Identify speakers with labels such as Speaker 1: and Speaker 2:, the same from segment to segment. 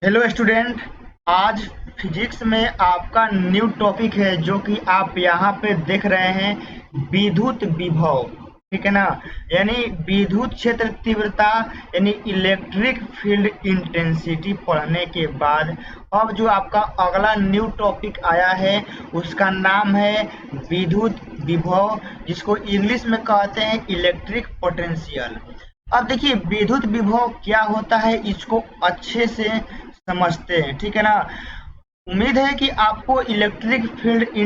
Speaker 1: Hello student. आज physics में आपका न्यू टॉपिक है जो कि आप यहाँ पे देख रहे हैं विद्युत विभव। ठीक है ना। यानी विद्युत क्षेत्र तीव्रता यानी इलेक्ट्रिक फील्ड इंटेंसिटी पढ़ने के बाद अब जो आपका अगला न्यू टॉपिक आया है उसका नाम है विद्युत विभव, जिसको इंग्लिश में कहते हैं इलेक्ट्रिक पोटेंशियल। अब देखिए विद्युत विभव क्या होता है, इसको अच्छे से समझते हैं। ठीक है ना। उम्मीद है कि आपको इलेक्ट्रिक फील्ड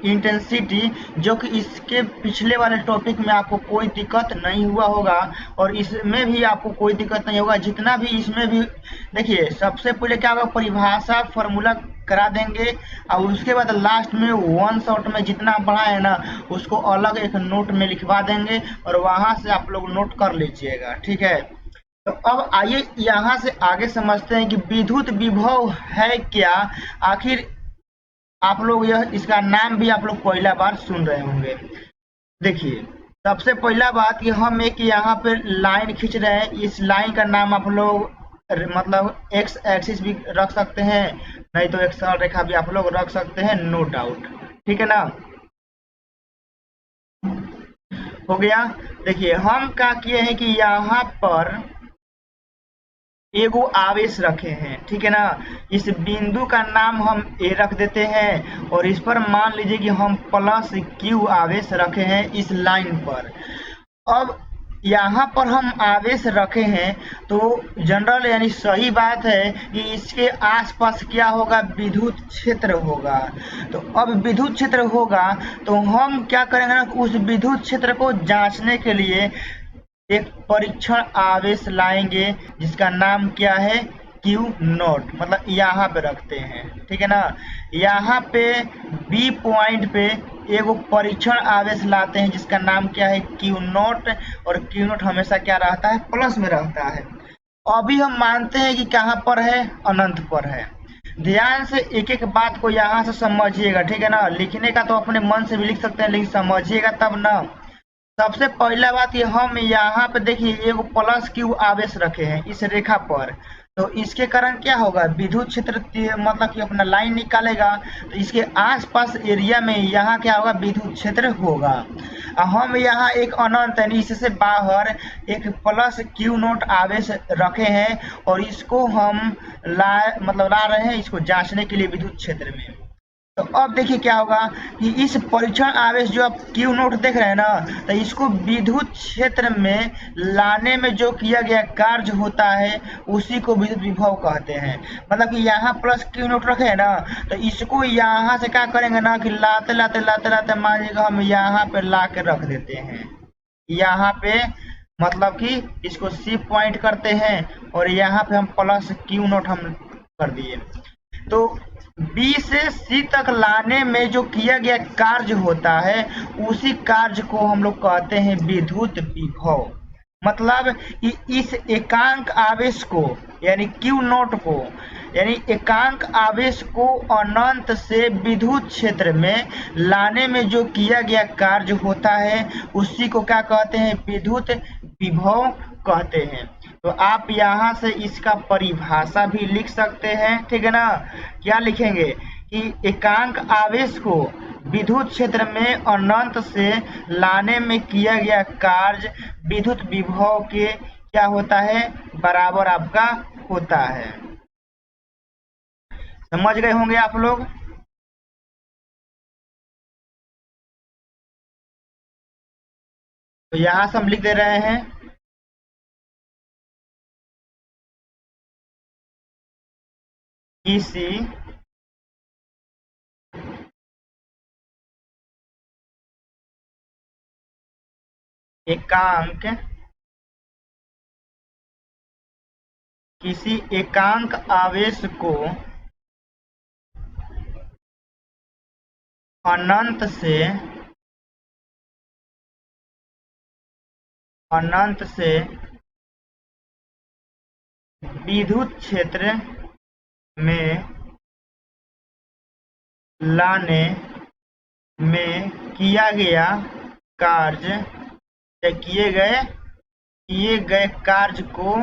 Speaker 1: इंटेंसिटी जो कि इसके पिछले वाले टॉपिक में आपको कोई दिक्कत नहीं हुआ होगा और इसमें भी आपको कोई दिक्कत नहीं होगा। जितना भी इसमें भी देखिए, सबसे पहले क्या होगा, परिभाषा फॉर्मूला करा देंगे और उसके बाद लास्ट में वन शॉट में जितना पढ़ा है ना उसको अलग एक नोट में लिखवा देंगे और वहां से आप लोग नोट कर लीजिएगा। ठीक है। तो अब आइए यहाँ से आगे समझते हैं कि विद्युत विभव है क्या। आखिर आप लोग यह इसका नाम भी आप लोग पहला बार सुन रहे होंगे। देखिए, सबसे पहला बात कि हम एक यहाँ पे लाइन खींच रहे हैं। इस लाइन का नाम आप लोग मतलब एक्स एक्सिस भी रख सकते हैं, नहीं तो एक सरल रेखा भी आप लोग रख सकते हैं, नो डाउट। ठीक है ना। हो गया। देखिए हम क्या किए हैं कि यहाँ पर एगो आवेश रखे हैं। ठीक है ना। इस बिंदु का नाम हम ए रख देते हैं और इस पर मान लीजिए कि हम प्लस क्यू आवेश रखे हैं इस लाइन पर। अब यहाँ पर हम आवेश रखे हैं तो जनरल यानी सही बात है कि इसके आसपास क्या होगा, विद्युत क्षेत्र होगा। तो अब विद्युत क्षेत्र होगा तो हम क्या करेंगे ना, उस विद्युत क्षेत्र को जांचने के लिए एक परीक्षण आवेश लाएंगे जिसका नाम क्या है, क्यू नोट, मतलब यहाँ पे रखते हैं। ठीक है ना। यहाँ पे बी पॉइंट पे एगो परीक्षण आवेश लाते हैं जिसका नाम क्या है, क्यू नोट। और क्यू नोट हमेशा क्या रहता है, प्लस में रहता है। अभी हम मानते हैं कि कहाँ पर है, अनंत पर है। ध्यान से एक एक बात को यहाँ से समझिएगा। ठीक है ना। लिखने का तो अपने मन से भी लिख सकते हैं लेकिन समझिएगा तब ना। सबसे पहला बात ये, हम यहाँ पे देखिए एगो प्लस क्यू आवेश रखे हैं इस रेखा पर। तो इसके कारण क्या होगा, विद्युत क्षेत्र मतलब कि अपना लाइन निकालेगा तो इसके आसपास एरिया में यहाँ क्या होगा, विद्युत क्षेत्र होगा। हम यहाँ एक अनंत यानी इससे बाहर एक प्लस क्यू नोट आवेश रखे हैं और इसको हम ला रहे हैं इसको जांचने के लिए विद्युत क्षेत्र में। तो अब देखिए क्या होगा कि इस परीक्षण आवेश जो आप क्यू नोट देख रहे हैं ना, तो इसको विद्युत क्षेत्र में लाने में जो किया गया कार्य होता है उसी को विद्युत विभव कहते हैं। मतलब कि यहाँ प्लस क्यू नोट रखे हैं ना, तो इसको यहाँ से क्या करेंगे ना कि लाते लाते लाते लाते मान लीजिएगा हम यहाँ पे ला के रख देते हैं। यहाँ पे मतलब कि इसको सी पॉइंट करते हैं और यहाँ पे हम प्लस क्यू नोट हम कर दिए। तो बी से सी तक लाने में जो किया गया कार्य होता है उसी कार्य को हम लोग कहते हैं विद्युत विभव। मतलब कि इस एकांक आवेश को यानी क्यू नोट को यानी एकांक आवेश को अनंत से विद्युत क्षेत्र में लाने में जो किया गया कार्य होता है उसी को क्या कहते हैं, विद्युत विभव कहते हैं। तो आप यहाँ से इसका परिभाषा भी लिख सकते हैं। ठीक है ना। क्या लिखेंगे कि एकांक आवेश को विद्युत क्षेत्र में अनंत से लाने में किया गया कार्य विद्युत विभव के क्या होता है, बराबर आपका होता है। समझ गए होंगे आप लोग। तो यहाँ से हम लिख दे रहे हैं किसी एकांक किसी एकांक आवेश को अनंत से विद्युत क्षेत्र में लाने में किया गया कार्य या किए गए कार्य को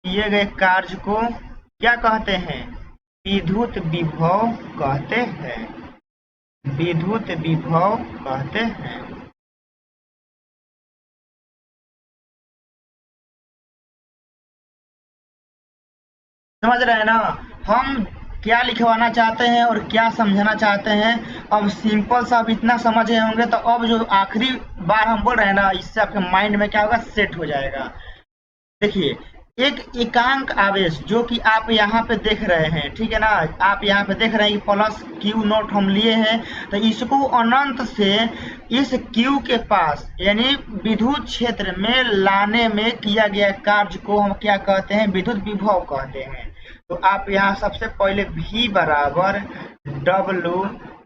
Speaker 1: किए गए कार्य को क्या कहते हैं? विद्युत विभव कहते हैं। विद्युत विभव कहते हैं। समझ रहे हैं ना? हम क्या लिखवाना चाहते हैं और क्या समझाना चाहते हैं। अब सिंपल सा अब इतना समझ गए होंगे, तो अब जो आखिरी बार हम बोल रहे हैं ना, इससे आपके माइंड में क्या होगा, सेट हो जाएगा। देखिए, एक एकांक आवेश जो कि आप यहाँ पे देख रहे हैं, ठीक है ना, आप यहाँ पे देख रहे हैं कि प्लस क्यू नॉट हम लिए हैं, तो इसको अनंत से इस क्यू के पास यानी विद्युत क्षेत्र में लाने में किया गया कार्य को हम क्या कहते हैं? विद्युत विभव कहते हैं। तो आप यहाँ सबसे पहले V बराबर W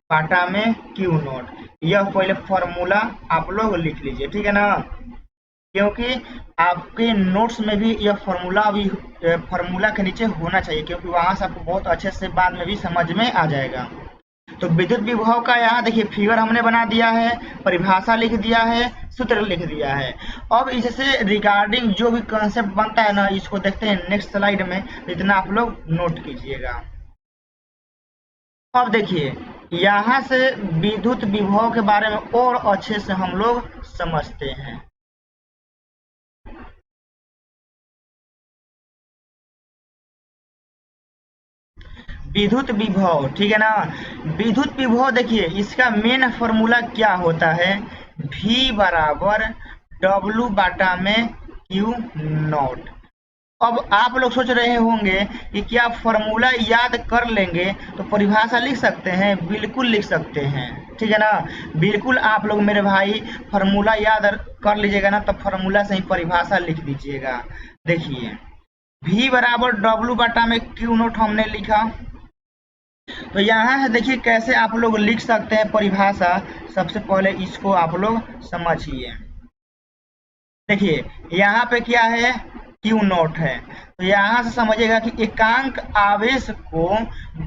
Speaker 1: बाटा में क्यू नॉट, यह पहले फॉर्मूला आप लोग लिख लीजिए, ठीक है ना, क्योंकि आपके नोट्स में भी यह फॉर्मूला के नीचे होना चाहिए, क्योंकि वहां से आपको बहुत अच्छे से बाद में भी समझ में आ जाएगा। तो विद्युत विभव का यहाँ देखिए फिगर हमने बना दिया है, परिभाषा लिख दिया है, सूत्र लिख दिया है। अब इससे रिगार्डिंग जो भी कॉन्सेप्ट बनता है ना, इसको देखते हैं नेक्स्ट स्लाइड में, इतना आप लोग नोट कीजिएगा। अब देखिए, यहाँ से विद्युत विभव के बारे में और अच्छे से हम लोग समझते हैं। विद्युत विभव, ठीक है ना, विद्युत विभव देखिए इसका मेन फॉर्मूला क्या होता है? V बराबर W बाटा में क्यू नॉट। अब आप लोग सोच रहे होंगे कि क्या फॉर्मूला याद कर लेंगे तो परिभाषा लिख सकते हैं? बिल्कुल लिख सकते हैं, ठीक है ना, बिल्कुल आप लोग मेरे भाई फॉर्मूला याद कर लीजिएगा ना, तो फॉर्मूला से ही परिभाषा लिख दीजिएगा। देखिए, V बराबर W बाटा में क्यू नॉट हमने लिखा, तो यहाँ है देखिए कैसे आप लोग लिख सकते हैं परिभाषा। सबसे पहले इसको आप लोग समझिए। देखिए, यहाँ पे क्या है? क्यू नॉट है, तो यहाँ से समझिएगा कि एकांक आवेश को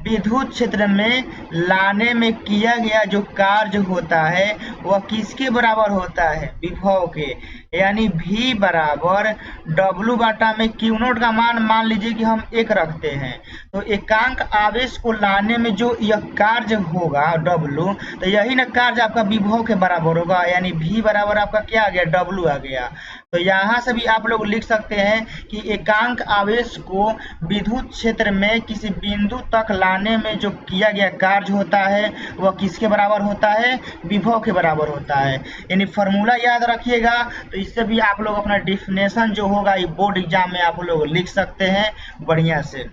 Speaker 1: विद्युत क्षेत्र में लाने में किया गया जो कार्य होता है वह किसके बराबर होता है? विभव के, यानी V बराबर W बाटा में क्यू नॉट का मान लीजिए कि हम 1 रखते हैं, तो एकांक आवेश को लाने में जो यह कार्य होगा W, तो यही ना कार्य आपका विभव के बराबर होगा, यानी V बराबर आपका क्या आ गया? W आ गया। तो यहाँ से भी आप लोग लिख सकते हैं कि एकांक आवेश को विद्युत क्षेत्र में किसी बिंदु तक लाने में जो किया गया कार्य होता है वह किसके बराबर होता है? विभव के बराबर होता है। यानी फॉर्मूला याद रखिएगा, तो इससे भी आप लोग अपना डिफिनेशन जो होगा ये बोर्ड एग्जाम में आप लोग लिख सकते हैं बढ़िया से।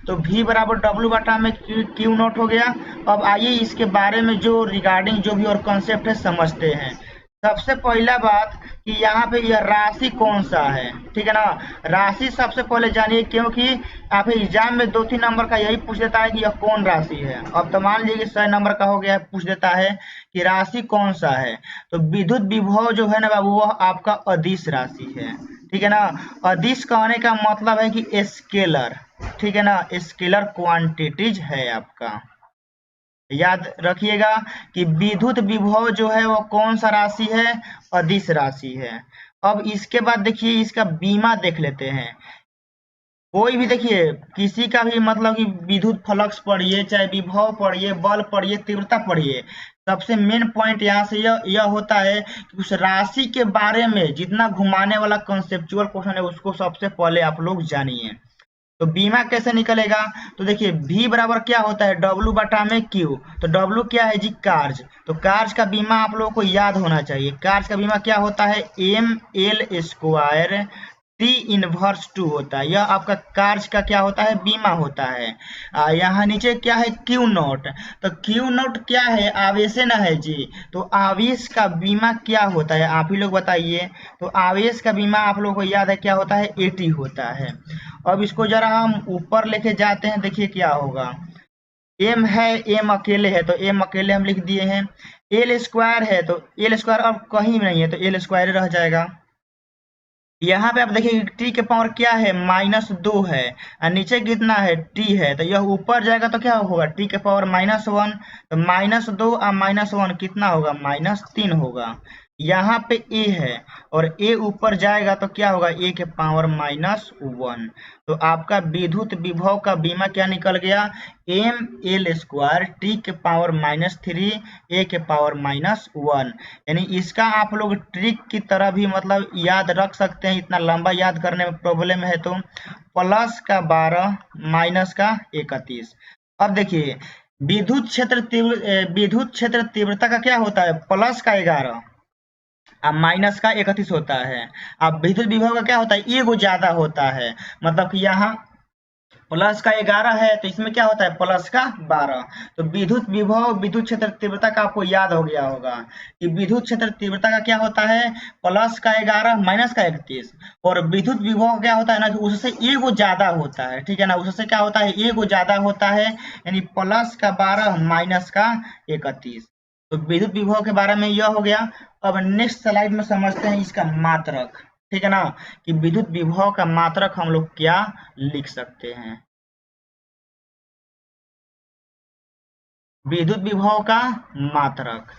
Speaker 1: तो V बराबर W बाटा में क्यू नॉट हो गया। अब आइए इसके बारे में जो रिगार्डिंग जो भी और कॉन्सेप्ट है समझते हैं। सबसे पहला बात कि यहाँ पे यह राशि कौन सा है, ठीक है ना, राशि सबसे पहले जानिए, क्योंकि आप एग्जाम में 2-3 नंबर का यही पूछ देता है कि यह कौन राशि है। अब तो मान लीजिए 100 नंबर का हो गया, पूछ देता है कि राशि कौन सा है, तो विद्युत विभव जो है ना बाबू वह आपका अदिश राशि है, ठीक है ना। अदिश कहने का मतलब है कि स्केलर, ठीक है ना, स्केलर क्वांटिटीज है आपका। याद रखिएगा कि विद्युत विभव जो है वो कौन सा राशि है? अदिश राशि है। अब इसके बाद देखिए इसका बीमा देख लेते हैं। कोई भी देखिए किसी का भी मतलब कि विद्युत फ्लक्स पढ़िए, चाहे विभव पढ़िए, बल पढ़िए, तीव्रता पढ़िए, सबसे मेन पॉइंट यहाँ से यह होता है कि उस राशि के बारे में जितना घुमाने वाला कॉन्सेप्चुअल क्वेश्चन है उसको सबसे पहले आप लोग जानिए। तो बीमा कैसे निकलेगा? तो देखिए V बराबर क्या होता है? W बटा में Q। तो W क्या है जी? कार्य। तो कार्य का बीमा आप लोगों को याद होना चाहिए। कार्य का बीमा क्या होता है? ML स्क्वायर T इनवर्स 2 होता है। यह आपका कार्य का क्या होता है? बीमा होता है। यहाँ नीचे क्या है? Q not. तो Q नॉट क्या है? आवेश ना है जी। तो आवेश का बीमा क्या होता है? आप ही लोग बताइए। तो आवेश का बीमा आप लोगों को याद है क्या होता है? AT होता है। अब इसको जरा हम ऊपर लेके जाते हैं, देखिए क्या होगा। M है, M अकेले है, तो M अकेले हम लिख दिए हैं। L स्क्वायर है, तो L स्क्वायर अब कहीं नहीं है, तो L स्क्वायर रह जाएगा। यहाँ पे आप देखिए T के पावर क्या है? -2 है, और नीचे कितना है? T है, तो यह ऊपर जाएगा तो क्या होगा? T के पावर -1, तो -2 और -1 कितना होगा? -3 होगा। यहाँ पे ए है और ए ऊपर जाएगा तो क्या होगा, ए के पावर -1। तो आपका विद्युत विभव का बीमा क्या निकल गया, ml² t के पावर -3 a के पावर -1। यानी इसका आप लोग ट्रिक की तरह भी मतलब याद रख सकते हैं, इतना लंबा याद करने में प्रॉब्लम है तो प्लस का 12 माइनस का 31। अब देखिए विद्युत क्षेत्र तीव्रता का क्या होता है, प्लस का 11 अब माइनस का 31 होता है। अब विद्युत विभव का क्या होता है, एगो ज्यादा होता है, मतलब कि यहाँ प्लस का 11 है तो इसमें क्या होता है प्लस का 12। तो विद्युत विभव विद्युत क्षेत्र तीव्रता का आपको याद हो गया होगा कि विद्युत क्षेत्र तीव्रता का क्या होता है, प्लस का 11 माइनस का 31। और विद्युत विभव क्या होता है ना कि उससे एगो ज्यादा होता है, ठीक है ना, उससे क्या होता है एगो ज्यादा होता है, यानी प्लस का 12 माइनस का 31। तो विद्युत विभव के बारे में यह हो गया। अब नेक्स्ट स्लाइड में समझते हैं इसका मात्रक, ठीक है ना, कि विद्युत विभव का मात्रक हम लोग क्या लिख सकते हैं। विद्युत विभव का मात्रक,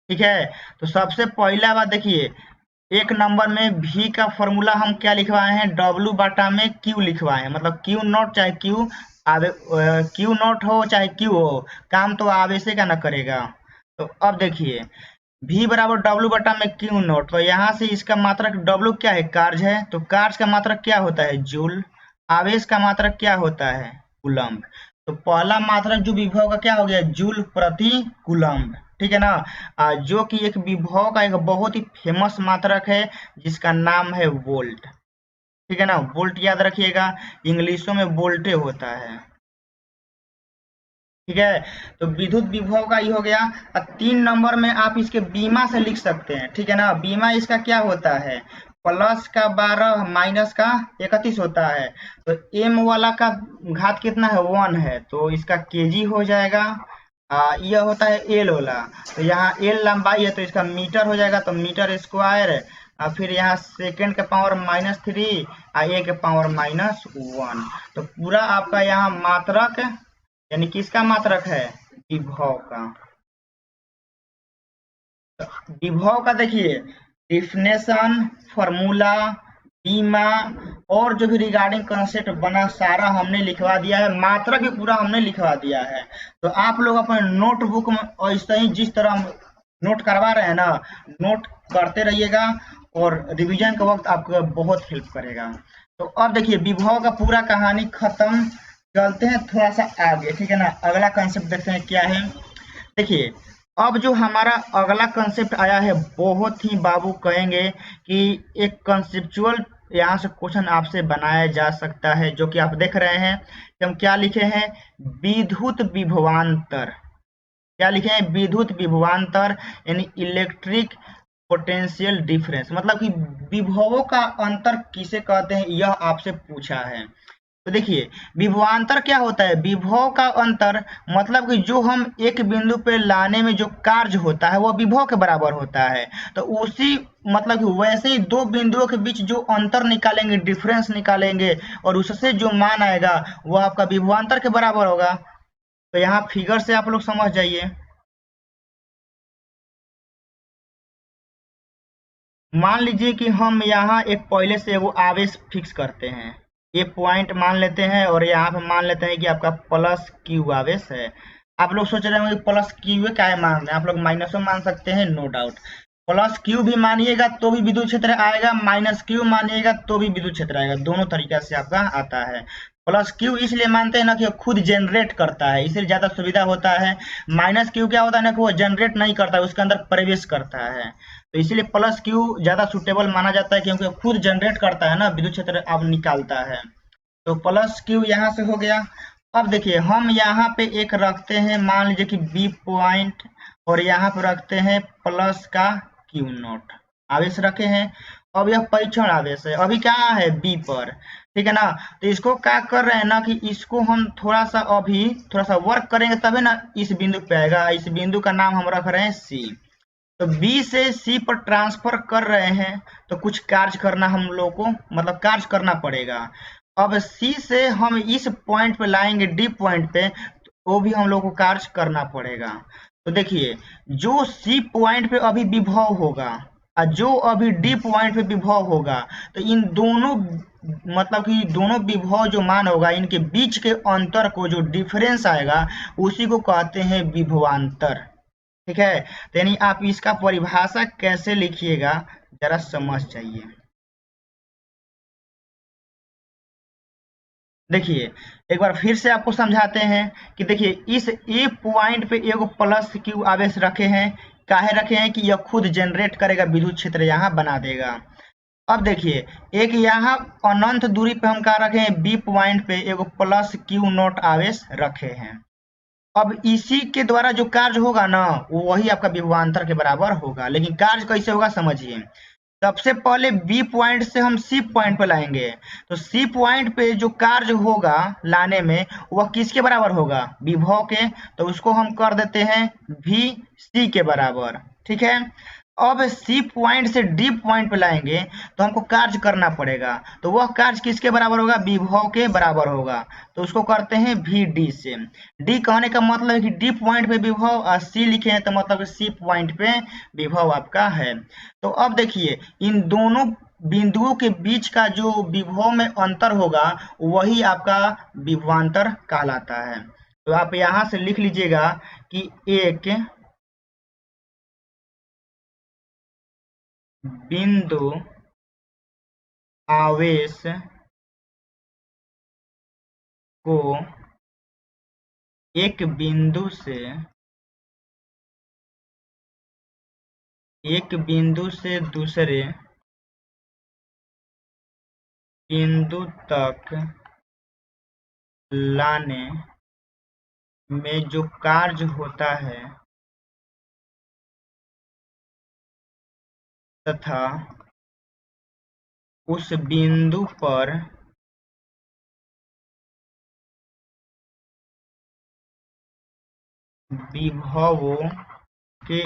Speaker 1: ठीक है। तो सबसे पहला बात देखिए, एक नंबर में V का फॉर्मूला हम क्या लिखवाए हैं, W बटा में Q लिखवाए हैं, मतलब Q नॉट चाहे Q नॉट हो चाहे Q हो, काम तो आवेश का ना करेगा। तो अब देखिए V बराबर W बटा में Q नॉट, तो यहाँ से इसका मात्रक W क्या है, कार्य है, तो कार्य का मात्रक क्या होता है, जूल। आवेश का मात्रक क्या होता है, कूलम्ब। तो पहला मात्रक जो विभव का क्या हो गया, जूल प्रति कूलम्ब, ठीक है ना। जो कि एक विभव का एक बहुत ही फेमस मात्रक है जिसका नाम है वोल्ट, ठीक है ना, वोल्ट याद रखिएगा, इंग्लिशों में वोल्टे होता है, ठीक है। तो विद्युत विभव का ये हो गया। और 3 नंबर में आप इसके बीमा से लिख सकते हैं, ठीक है ना। बीमा इसका क्या होता है, प्लस का 12 माइनस का 31 होता है। तो m वाला का घात कितना है, 1 है, तो इसका kg हो जाएगा। यह होता है l वाला, तो यहाँ l लंबाई है तो इसका मीटर हो जाएगा, तो मीटर स्क्वायर। फिर यहाँ सेकेंड के पावर -3 a के पावर -1। तो पूरा आपका यहाँ मात्रक यानी किसका मात्रक है, विभव का। विभव का देखिए डिफिनेशन, फॉर्मूला, बीमा और जो भी रिगार्डिंग कंसेप्ट बना सारा हमने लिखवा दिया है, मात्रक भी पूरा हमने लिखवा दिया है। तो आप लोग अपने नोटबुक में ऐसे ही जिस तरह हम नोट करवा रहे हैं ना, नोट करते रहिएगा और रिवीजन के वक्त आपको बहुत हेल्प करेगा। तो अब देखिए विभव का पूरा कहानी खत्म, चलते हैं थोड़ा सा आगे, ठीक है ना। अगला कंसेप्ट देखते हैं क्या है। देखिए अब जो हमारा अगला कंसेप्ट आया है, बहुत ही बाबू कहेंगे कि एक कंसेप्चुअल यहाँ से क्वेश्चन आपसे बनाया जा सकता है, जो कि आप देख रहे हैं कि हम क्या लिखे हैं, विद्युत विभवांतर। क्या लिखे हैं, विद्युत विभवांतर, यानी इलेक्ट्रिक पोटेंशियल डिफरेंस, मतलब कि विभवों का अंतर किसे कहते हैं, यह आपसे पूछा है। तो देखिए विभवांतर क्या होता है, विभव का अंतर मतलब कि जो हम एक बिंदु पे लाने में जो कार्य होता है वो विभव के बराबर होता है। तो उसी मतलब कि वैसे ही दो बिंदुओं के बीच जो अंतर निकालेंगे, डिफरेंस निकालेंगे, और उससे जो मान आएगा वो आपका विभवांतर के बराबर होगा। तो यहाँ फिगर से आप लोग समझ जाइए। मान लीजिए कि हम यहाँ एक पहले से वो आवेश फिक्स करते हैं, ये पॉइंट मान लेते हैं और यहाँ पे मान लेते हैं कि आपका प्लस क्यू आवेश है। आप लोग सोच रहे होंगे प्लस क्यू क्या है मान रहे हैं, आप लोग माइनस मान सकते हैं, नो डाउट। प्लस क्यू भी मानिएगा तो भी विद्युत क्षेत्र आएगा, माइनस क्यू मानिएगा तो भी विद्युत क्षेत्र आएगा, दोनों तरीका से आपका आता है। प्लस क्यू इसलिए मानते हैं ना कि खुद जनरेट करता है, इसलिए ज्यादा सुविधा होता है। माइनस क्यू क्या होता है ना कि वो जनरेट नहीं करता है, उसके अंदर प्रवेश करता है, तो इसीलिए प्लस क्यू ज्यादा सुटेबल माना जाता है, क्योंकि खुद जनरेट करता है ना, विद्युत क्षेत्र अब निकालता है। तो प्लस क्यू यहाँ से हो गया। अब देखिए हम यहाँ पे एक रखते हैं, मान लीजिए कि बी पॉइंट, और यहाँ पे रखते हैं प्लस का क्यू नॉट आवेश रखे हैं। अब यह परीक्षण आवेश है, अभी क्या है बी पर, ठीक है ना। तो इसको क्या कर रहे हैं ना कि इसको हम थोड़ा सा वर्क करेंगे तभी ना इस बिंदु पे आएगा। इस बिंदु का नाम हम रख रहे हैं सी। तो बी से सी पर ट्रांसफर कर रहे हैं तो कुछ कार्य करना हम लोग को मतलब कार्य करना पड़ेगा। अब सी से हम इस पॉइंट पे लाएंगे डी पॉइंट पे, तो वो भी हम लोग को कार्य करना पड़ेगा। तो देखिए, जो सी पॉइंट पे अभी विभव होगा और जो अभी डी पॉइंट पे विभव होगा, तो इन दोनों मतलब कि दोनों विभव जो मान होगा, इनके बीच के अंतर को जो डिफरेंस आएगा उसी को कहते हैं विभवांतर। ठीक है, तो यानी आप इसका परिभाषा कैसे लिखिएगा जरा समझ जाइए। देखिए, एक बार फिर से आपको समझाते हैं कि देखिए, इस ए पॉइंट पे एगो प्लस क्यू आवेश रखे हैं। काहे रखे हैं कि यह खुद जनरेट करेगा, विद्युत क्षेत्र यहाँ बना देगा। अब देखिए, एक यहाँ अनंत दूरी पे हम क्या रखे हैं, बी पॉइंट पे एगो प्लस क्यू नॉट आवेश रखे हैं। अब इसी के द्वारा जो कार्य होगा ना, वो वही आपका विभवांतर के बराबर होगा। लेकिन कार्य कैसे होगा समझिए। सबसे पहले बी पॉइंट से हम सी पॉइंट पे लाएंगे, तो सी पॉइंट पे जो कार्य होगा लाने में, वह किसके बराबर होगा, विभव के। तो उसको हम कर देते हैं वी सी के बराबर। ठीक है, अब सी पॉइंट से डी पॉइंट पे लाएंगे तो हमको कार्य करना पड़ेगा, तो वह कार्य किसके बराबर होगा, विभव के बराबर होगा। तो उसको करते हैं वी डी से। डी कहने का मतलब है कि डी पॉइंट पे विभव, और सी लिखे हैं तो मतलब सी पॉइंट पे विभव आपका है। तो अब देखिए, इन दोनों बिंदुओं के बीच का जो विभव में अंतर होगा वही आपका विभवांतर कहलाता है। तो आप यहाँ से लिख लीजिएगा कि एक बिंदु आवेश को एक बिंदु से दूसरे बिंदु तक लाने में जो कार्य होता है तथा उस बिंदु पर विभवों के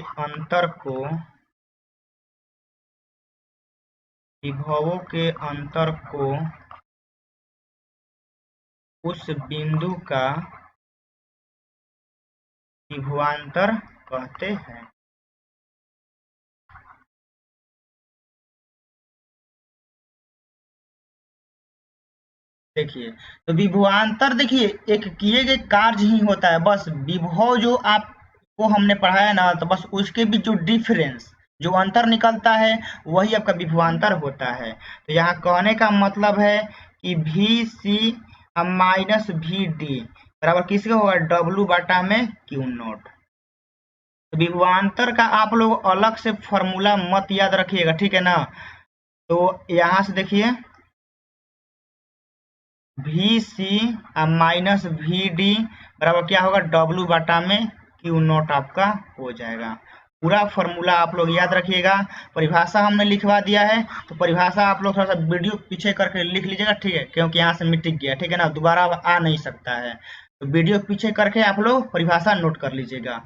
Speaker 1: अंतर को उस बिंदु का विभवांतर कहते हैं। देखिए, तो विभवांतर देखिए एक किए गए कार्य ही होता है, बस विभव जो आपको हमने पढ़ाया ना, तो बस उसके बीच जो डिफरेंस, जो अंतर निकलता है वही आपका विभवांतर होता है। तो यहाँ कहने का मतलब है कि V C minus V D बराबर किसका होगा, डब्लू बटा में क्यू नॉट। तो विभवांतर का आप लोग अलग से फॉर्मूला मत याद रखिएगा, ठीक है ना। तो यहाँ से देखिए, V C minus V D बराबर क्या होगा, डब्लू बटा में क्यू नॉट आपका हो जाएगा। पूरा फॉर्मूला आप लोग याद रखिएगा। परिभाषा हमने लिखवा दिया है, तो परिभाषा आप लोग थोड़ा सा वीडियो पीछे करके लिख लीजिएगा, ठीक है, क्योंकि यहाँ से मिट गया, ठीक है ना, दोबारा आ नहीं सकता है। तो वीडियो पीछे करके आप लोग परिभाषा नोट कर लीजिएगा।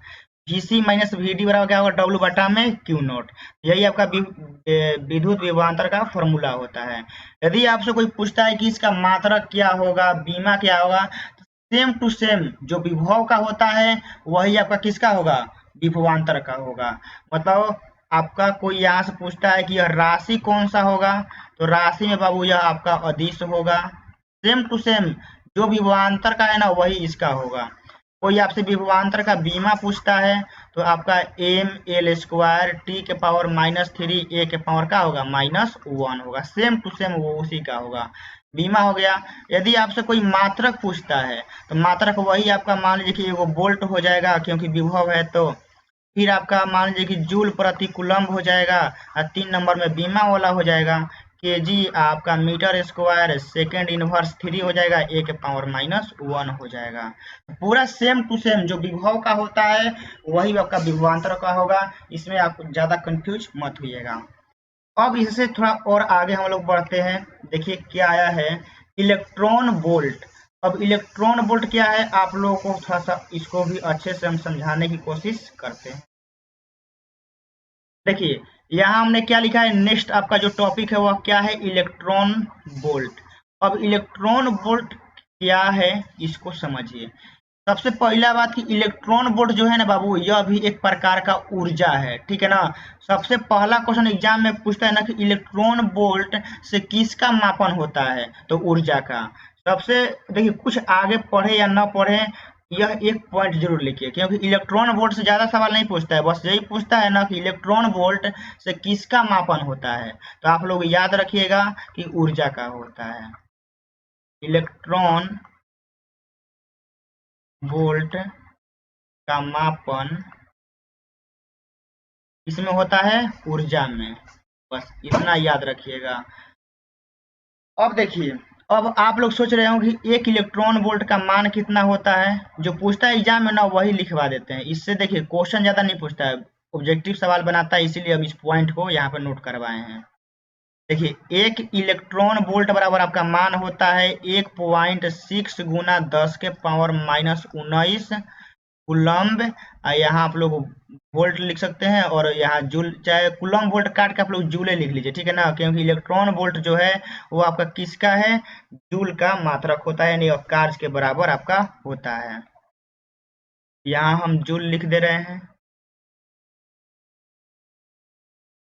Speaker 1: Vc माइनस Vd बराबर क्या होगा, डब्लू बटा में क्यू नॉट। यही आपका विद्युत विभवांतर का फॉर्मूला होता है। यदि आपसे कोई पूछता है कि इसका मात्रक क्या होगा, बीमा क्या होगा, तो सेम टू सेम जो विभव का होता है वही आपका किसका होगा, विभवांतर का होगा। मतलब आपका कोई यहाँ से पूछता है कि यह राशि कौन सा होगा, तो राशि में बाबू यह आपका अदिश होगा। सेम टू सेम जो विभवांतर का है ना वही इसका होगा। कोई आपसे विभवांतर का बीमा पूछता है तो आपका एम एल स्क्वायर टी के पावर -3 ए के पावर का होगा -1 होगा। सेम टू सेम वो उसी का होगा, बीमा हो गया। यदि आपसे कोई मात्रक पूछता है तो मात्रक वही आपका मान लीजिए कि एगो वोल्ट हो जाएगा, क्योंकि विभव है। तो फिर आपका मान लीजिए कि जूल प्रति कूलम्ब हो जाएगा, और 3 नंबर में बीमा वाला हो जाएगा केजी, आपका मीटर स्क्वायर सेकेंड इनवर्स 3 हो जाएगा, ए के पावर -1 हो जाएगा। पूरा सेम टू सेम जो विभव का होता है वही आपका विभवांतर का होगा। इसमें आप ज्यादा कंफ्यूज मत होइएगा। अब इससे थोड़ा और आगे हम लोग बढ़ते हैं। देखिए क्या आया है, इलेक्ट्रॉन वोल्ट। अब इलेक्ट्रॉन वोल्ट क्या है, आप लोगों को थोड़ा सा इसको भी अच्छे से हम समझाने की कोशिश करते हैं। देखिए यहाँ हमने क्या लिखा है, नेक्स्ट आपका जो टॉपिक है वह क्या है, इलेक्ट्रॉन वोल्ट। अब इलेक्ट्रॉन वोल्ट क्या है इसको समझिए। सबसे पहला बात कि इलेक्ट्रॉन वोल्ट जो है ना बाबू, यह भी एक प्रकार का ऊर्जा है, ठीक है ना। सबसे पहला क्वेश्चन एग्जाम में पूछता है ना कि इलेक्ट्रॉन वोल्ट से किसका मापन होता है, तो ऊर्जा का। सबसे देखिए, कुछ आगे पढ़े या ना पढ़े, यह एक पॉइंट जरूर लिखिए, क्योंकि इलेक्ट्रॉन वोल्ट से ज्यादा सवाल नहीं पूछता है, बस यही पूछता है ना कि इलेक्ट्रॉन वोल्ट से किसका मापन होता है। तो आप लोग याद रखिएगा कि ऊर्जा का होता है। इलेक्ट्रॉन वोल्ट का मापन किसमें होता है, ऊर्जा में। बस इतना याद रखिएगा। अब देखिए, अब आप लोग सोच रहे हो कि 1 इलेक्ट्रॉन वोल्ट का मान कितना होता है। जो पूछता है एग्जाम में ना, वही लिखवा देते हैं। इससे देखिए क्वेश्चन ज्यादा नहीं पूछता है, ऑब्जेक्टिव सवाल बनाता है, इसीलिए अब इस पॉइंट को यहाँ पे नोट करवाए हैं। देखिए, 1 इलेक्ट्रॉन वोल्ट बराबर आपका मान होता है 1.6 गुना 10⁻⁻19 कूलम्ब। यहाँ आप लोग वोल्ट लिख सकते हैं, और यहाँ जूल, चाहे कूलम्ब वोल्ट काट के आप लोग जूले लिख लीजिए, ठीक है ना। क्योंकि इलेक्ट्रॉन वोल्ट जो है वो आपका किसका है, जूल का मात्रक होता है, यानी कार्य के बराबर आपका होता है। यहाँ हम जूल लिख दे रहे हैं,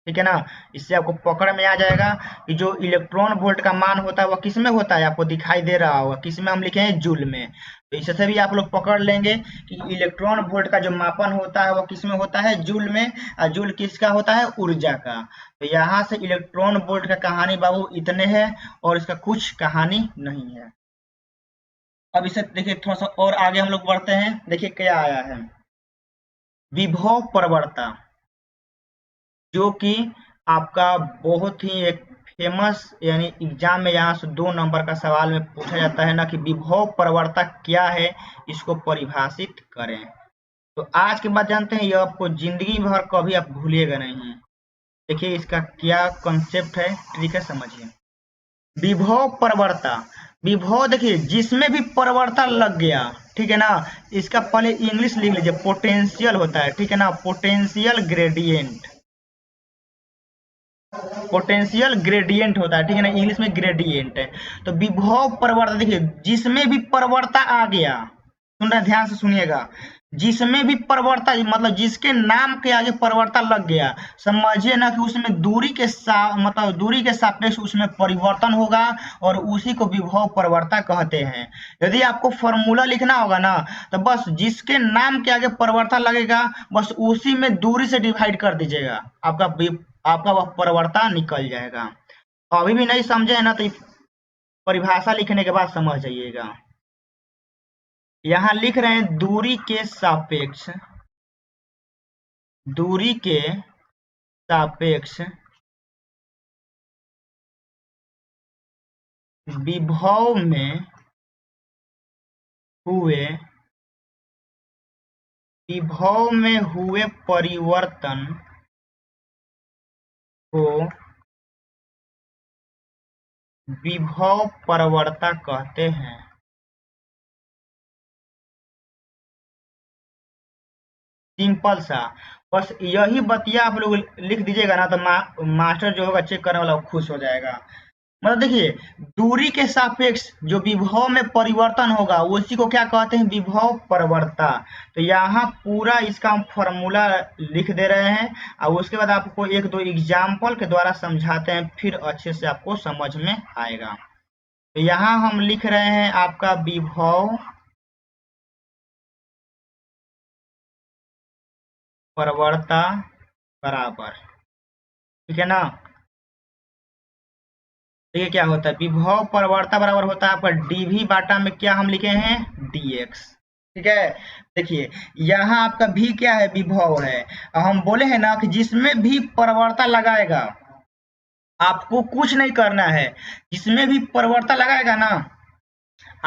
Speaker 1: ठीक है ना। इससे आपको पकड़ में आ जाएगा कि जो इलेक्ट्रॉन वोल्ट का मान होता है वह किस में होता है, आपको दिखाई दे रहा होगा किस में हम लिखे हैं, जूल में। तो इससे भी आप लोग पकड़ लेंगे कि इलेक्ट्रॉन वोल्ट का जो मापन होता है वह किस में होता है, जूल में। और जूल किसका होता है, ऊर्जा का। तो यहाँ से इलेक्ट्रॉन वोल्ट का कहानी बाबू इतने है, और इसका कुछ कहानी नहीं है। अब इसे देखिए, थोड़ा सा और आगे हम लोग बढ़ते हैं। देखिए क्या आया है, विभव प्रवणता, जो कि आपका बहुत ही एक फेमस, यानी एग्जाम में यहाँ से 2 नंबर का सवाल में पूछा जाता है ना कि विभव प्रवणता क्या है, इसको परिभाषित करें। तो आज के बाद जानते हैं, ये आपको जिंदगी भर कभी आप भूलिएगा नहीं। देखिए इसका क्या कंसेप्ट है, ट्रिक है, समझिए। विभव प्रवणता, विभव देखिए जिसमें भी प्रवणता लग गया, ठीक है ना। इसका पहले इंग्लिश लिख लीजिए, पोटेंशियल होता है, ठीक है ना, पोटेंशियल ग्रेडियंट। पोटेंशियल ग्रेडियंट होता है, ठीक है ना, इंग्लिश में ग्रेडियंट है। तो विभव प्रवणता, देखिए जिसमें भी प्रवणता आ गया, सुन रहे, ध्यान से सुनिएगा, जिसमें भी प्रवणता मतलब जिसके नाम के आगे प्रवणता लग गया, समझिए ना कि उसमें दूरी के मतलब दूरी के सापेक्ष उसमें परिवर्तन होगा, और उसी को विभव प्रवणता कहते हैं। यदि आपको फॉर्मूला लिखना होगा ना, तो बस जिसके नाम के आगे प्रवणता लगेगा, बस उसी में दूरी से डिवाइड कर दीजिएगा, आपका वह प्रवणता निकल जाएगा। अभी भी नहीं समझे है ना, तो परिभाषा लिखने के बाद समझ जाइएगा। यहाँ लिख रहे हैं दूरी के सापेक्ष, दूरी के सापेक्ष विभव में हुए, विभव में हुए परिवर्तन को विभव प्रवणता कहते हैं। सिंपल सा, बस यही बतिया आप लोग लिख दीजिएगा ना, तो मास्टर जो होगा चेक करने वाला खुश हो जाएगा। मतलब देखिए, दूरी के सापेक्ष जो विभव में परिवर्तन होगा उसी को क्या कहते हैं, विभव प्रवणता। तो यहाँ पूरा इसका हम फॉर्मूला लिख दे रहे हैं, और उसके बाद आपको 1-2 एग्जाम्पल के द्वारा समझाते हैं, फिर अच्छे से आपको समझ में आएगा। तो यहाँ हम लिख रहे हैं आपका विभव प्रवणता बराबर, ठीक है ना। देखिए क्या होता है, विभव प्रवणता बराबर होता है आपका dv बाटा में क्या हम लिखे हैं, dx, ठीक है। देखिए यहाँ आपका v क्या है, विभव है। हम बोले हैं ना कि जिसमें भी प्रवणता लगाएगा आपको कुछ नहीं करना है, जिसमें भी प्रवणता लगाएगा ना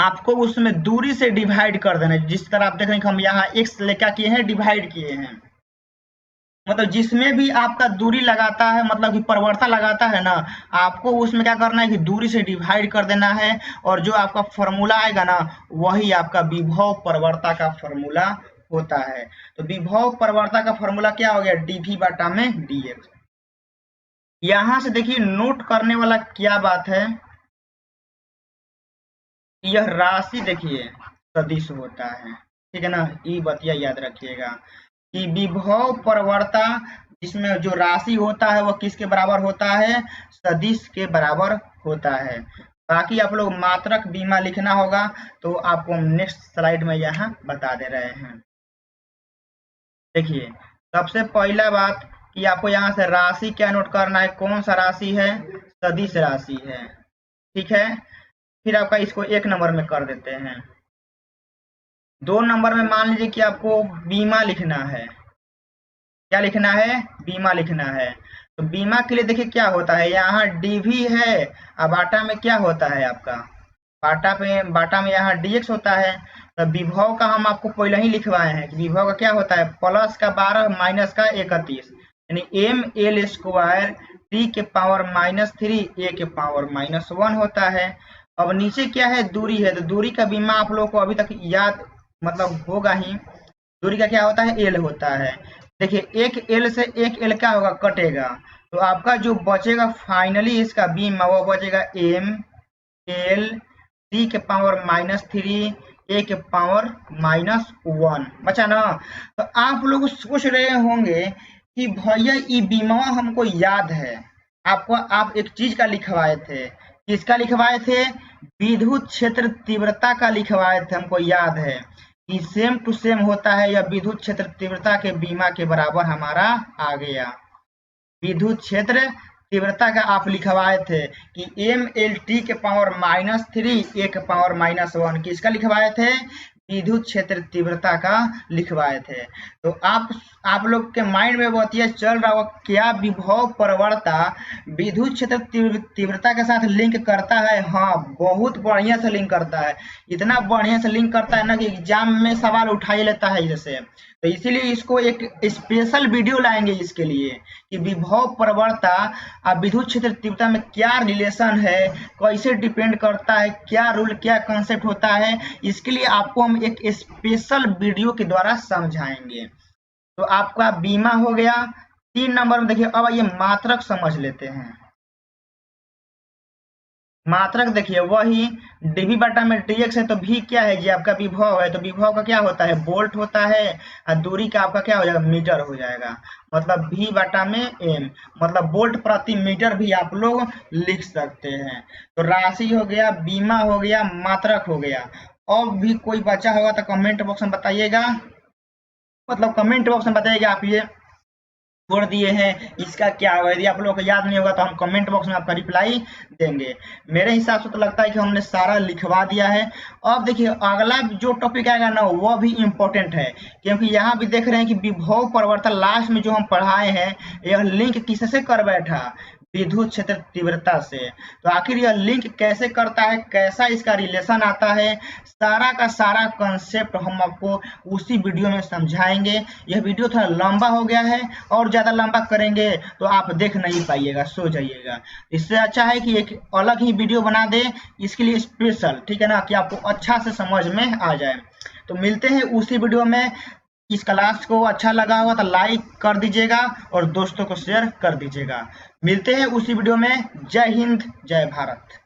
Speaker 1: आपको उसमें दूरी से डिवाइड कर देना है। जिस तरह आप देख रहे हैं कि हम यहाँ x लेकर किए हैं, डिवाइड किए हैं, मतलब जिसमें भी आपका दूरी लगाता है, मतलब कि परिवर्तन लगाता है ना, आपको उसमें क्या करना है कि दूरी से डिवाइड कर देना है, और जो आपका फॉर्मूला आएगा ना वही आपका विभव प्रवणता का फॉर्मूला होता है। तो विभव प्रवणता का फॉर्मूला क्या हो गया, dv बाटा में dx। यहां से देखिए नोट करने वाला क्या बात है, यह राशि देखिए सदिश होता है, ठीक है ना। ई बतिया याद रखिएगा कि विभव प्रवणता जिसमें जो राशि होता है वो किसके बराबर होता है, सदिश के बराबर होता है। बाकी आप लोग मात्रक बीमा लिखना होगा तो आपको हम नेक्स्ट स्लाइड में यहाँ बता दे रहे हैं। देखिए सबसे पहला बात कि आपको यहाँ से राशि क्या नोट करना है, कौन सा राशि है, सदिश राशि है, ठीक है। फिर आपका इसको 1 नंबर में कर देते हैं। 2 नंबर में मान लीजिए कि आपको बीमा लिखना है। क्या लिखना है, बीमा लिखना है। तो बीमा के लिए देखिए क्या होता है, यहाँ डी भी है और बाटा में क्या होता है आपका, बाटा में यहाँ dx होता है। तो विभव का हम आपको पहले ही लिखवाए हैं कि विभव का क्या होता है, प्लस का 12 माइनस का 31, यानी ml² t के पावर -3 a के पावर -1 होता है। अब नीचे क्या है, दूरी है, तो दूरी का बीमा आप लोगों को अभी तक याद मतलब होगा ही। दूरी का क्या होता है, l होता है। देखिए एक l से एक l क्या होगा, कटेगा, तो आपका जो बचेगा फाइनली इसका बीमा वो बचेगा ml t के पावर -3 a के पावर -1 बचा ना। तो आप लोग सोच रहे होंगे कि भैया ये बीमा हमको याद है, आपको आप एक चीज का लिखवाए थे, किसका लिखवाए थे, विद्युत क्षेत्र तीव्रता का लिखवाए थे, हमको याद है कि सेम टू सेम होता है या विद्युत क्षेत्र तीव्रता के बीमा के बराबर हमारा आ गया। विद्युत क्षेत्र तीव्रता का आप लिखवाए थे कि mlt के पावर -3 a के पावर -1, किसका लिखवाए थे, विद्युत क्षेत्र तीव्रता का लिखवाए थे। तो आप लोग के माइंड में बहुत ये चल रहा होगा, क्या विभव प्रवणता विद्युत क्षेत्र तीव्रता के साथ लिंक करता है। हाँ, बहुत बढ़िया से लिंक करता है, इतना बढ़िया से लिंक करता है ना कि एग्जाम में सवाल उठा ही लेता है जैसे। तो इसीलिए इसको एक स्पेशल वीडियो लाएंगे इसके लिए कि विभव प्रवणता और विद्युत क्षेत्र तीव्रता में क्या रिलेशन है, कैसे डिपेंड करता है, क्या रूल क्या कॉन्सेप्ट होता है, इसके लिए आपको हम एक स्पेशल वीडियो के द्वारा समझाएंगे। तो आपका बीमा हो गया। 3 नंबर में देखिए अब ये मात्रक समझ लेते हैं। मात्रक देखिए वही dv बटा में dx है, तो v क्या है जी, आपका विभव है, तो विभव का क्या होता है, वोल्ट होता है, और दूरी का आपका क्या हो जाएगा, मीटर हो जाएगा, मतलब v बटा में m, मतलब वोल्ट प्रति मीटर भी आप लोग लिख सकते हैं। तो राशि हो गया, बीमा हो गया, मात्रक हो गया। और भी कोई बचा होगा तो कमेंट बॉक्स में बताइएगा, मतलब कमेंट बॉक्स में बताइएगा आप ये छोड़ दिए हैं इसका क्या होगा। यदि आप लोगों को याद नहीं होगा तो हम कमेंट बॉक्स में आपका रिप्लाई देंगे। मेरे हिसाब से तो लगता है कि हमने सारा लिखवा दिया है। अब देखिए अगला जो टॉपिक आएगा ना वो भी इम्पोर्टेंट है, क्योंकि यहाँ भी देख रहे हैं कि विभव परिवर्तन लास्ट में जो हम पढ़ाए हैं यह लिंक किससे कर बैठा, विद्युत क्षेत्र तीव्रता से। तो आखिर यह लिंक कैसे करता है, कैसा इसका रिलेशन आता है, सारा का सारा कॉन्सेप्ट हम आपको उसी वीडियो में समझाएंगे। यह वीडियो थोड़ा लंबा हो गया है, और ज्यादा लंबा करेंगे तो आप देख नहीं पाइएगा, सो जाइएगा। इससे अच्छा है कि एक अलग ही वीडियो बना दे इसके लिए स्पेशल, ठीक है ना, कि आपको अच्छा से समझ में आ जाए। तो मिलते हैं उसी वीडियो में। इस क्लास को अच्छा लगा होगा तो लाइक कर दीजिएगा और दोस्तों को शेयर कर दीजिएगा। मिलते हैं उसी वीडियो में। जय हिंद, जय भारत।